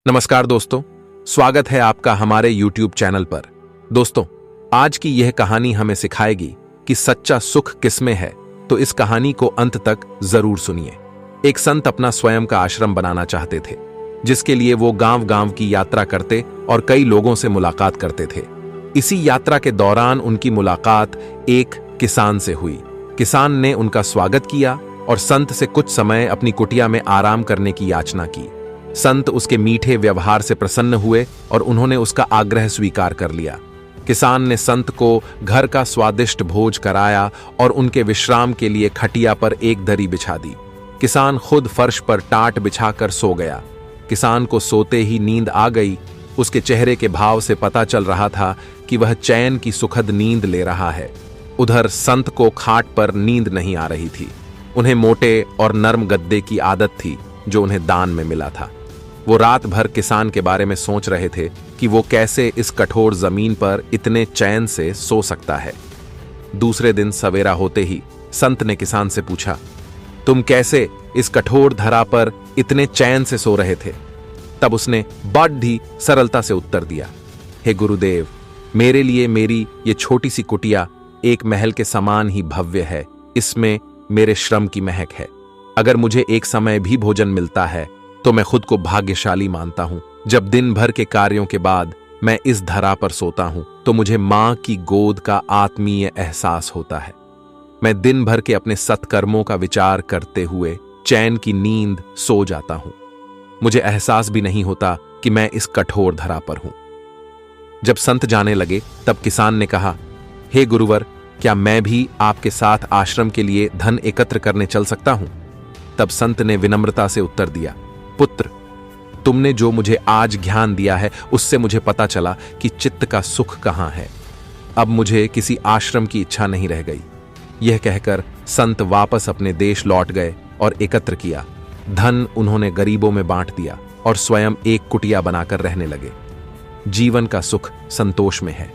नमस्कार दोस्तों, स्वागत है आपका हमारे YouTube चैनल पर। दोस्तों, आज की यह कहानी हमें सिखाएगी कि सच्चा सुख किसमें है, तो इस कहानी को अंत तक जरूर सुनिए। एक संत अपना स्वयं का आश्रम बनाना चाहते थे, जिसके लिए वो गांव-गांव की यात्रा करते और कई लोगों से मुलाकात करते थे। इसी यात्रा के दौरान उनकी मुलाकात एक किसान से हुई। किसान ने उनका स्वागत किया और संत से कुछ समय अपनी कुटिया में आराम करने की याचना की। संत उसके मीठे व्यवहार से प्रसन्न हुए और उन्होंने उसका आग्रह स्वीकार कर लिया। किसान ने संत को घर का स्वादिष्ट भोज कराया और उनके विश्राम के लिए खटिया पर एक दरी बिछा दी। किसान खुद फर्श पर टाट बिछाकर सो गया। किसान को सोते ही नींद आ गई। उसके चेहरे के भाव से पता चल रहा था कि वह चैन की सुखद नींद ले रहा है। उधर संत को खाट पर नींद नहीं आ रही थी। उन्हें मोटे और नर्म गद्दे की आदत थी जो उन्हें दान में मिला था। वो रात भर किसान के बारे में सोच रहे थे कि वो कैसे इस कठोर जमीन पर इतने चैन से सो सकता है। दूसरे दिन सवेरा होते ही संत ने किसान से पूछा, तुम कैसे इस कठोर धरा पर इतने चैन से सो रहे थे? तब उसने बड़ी सरलता से उत्तर दिया, हे गुरुदेव, मेरे लिए मेरी ये छोटी सी कुटिया एक महल के समान ही भव्य है। इसमें मेरे श्रम की महक है। अगर मुझे एक समय भी भोजन मिलता है तो मैं खुद को भाग्यशाली मानता हूं। जब दिन भर के कार्यों के बाद मैं इस धरा पर सोता हूं तो मुझे मां की गोद का आत्मीय एहसास होता है। मैं दिन भर के अपने सत्कर्मों का विचार करते हुए चैन की नींद सो जाता हूं। मुझे एहसास भी नहीं होता कि मैं इस कठोर धरा पर हूं। जब संत जाने लगे तब किसान ने कहा, हे गुरुवर, क्या मैं भी आपके साथ आश्रम के लिए धन एकत्र करने चल सकता हूं? तब संत ने विनम्रता से उत्तर दिया, पुत्र, तुमने जो मुझे आज ज्ञान दिया है उससे मुझे पता चला कि चित्त का सुख कहां है। अब मुझे किसी आश्रम की इच्छा नहीं रह गई। यह कहकर संत वापस अपने देश लौट गए और एकत्र किया। धन उन्होंने गरीबों में बांट दिया और स्वयं एक कुटिया बनाकर रहने लगे। जीवन का सुख संतोष में है।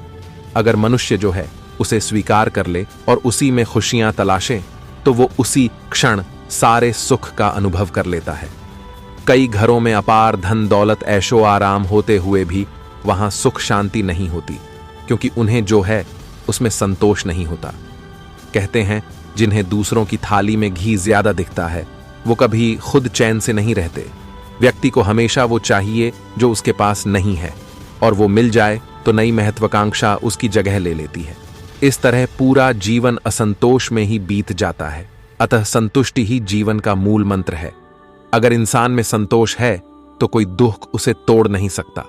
अगर मनुष्य जो है उसे स्वीकार कर ले और उसी में खुशियां तलाशे तो वो उसी क्षण सारे सुख का अनुभव कर लेता है। कई घरों में अपार धन दौलत ऐशो आराम होते हुए भी वहां सुख शांति नहीं होती, क्योंकि उन्हें जो है उसमें संतोष नहीं होता। कहते हैं, जिन्हें दूसरों की थाली में घी ज्यादा दिखता है वो कभी खुद चैन से नहीं रहते। व्यक्ति को हमेशा वो चाहिए जो उसके पास नहीं है, और वो मिल जाए तो नई महत्वाकांक्षा उसकी जगह ले लेती है। इस तरह पूरा जीवन असंतोष में ही बीत जाता है। अतः संतुष्टि ही जीवन का मूल मंत्र है। अगर इंसान में संतोष है तो कोई दुख उसे तोड़ नहीं सकता।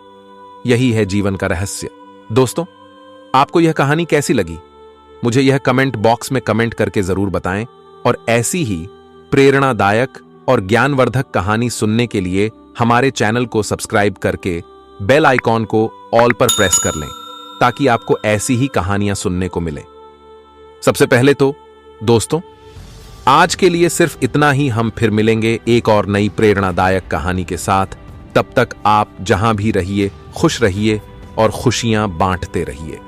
यही है जीवन का रहस्य। दोस्तों, आपको यह कहानी कैसी लगी? मुझे यह कमेंट बॉक्स में कमेंट करके जरूर बताएं, और ऐसी ही प्रेरणादायक और ज्ञानवर्धक कहानी सुनने के लिए हमारे चैनल को सब्सक्राइब करके बेल आइकॉन को ऑल पर प्रेस कर लें, ताकि आपको ऐसी ही कहानियां सुनने को मिले। सबसे पहले तो दोस्तों, आज के लिए सिर्फ इतना ही। हम फिर मिलेंगे एक और नई प्रेरणादायक कहानी के साथ। तब तक आप जहां भी रहिए, खुश रहिए और खुशियां बांटते रहिए।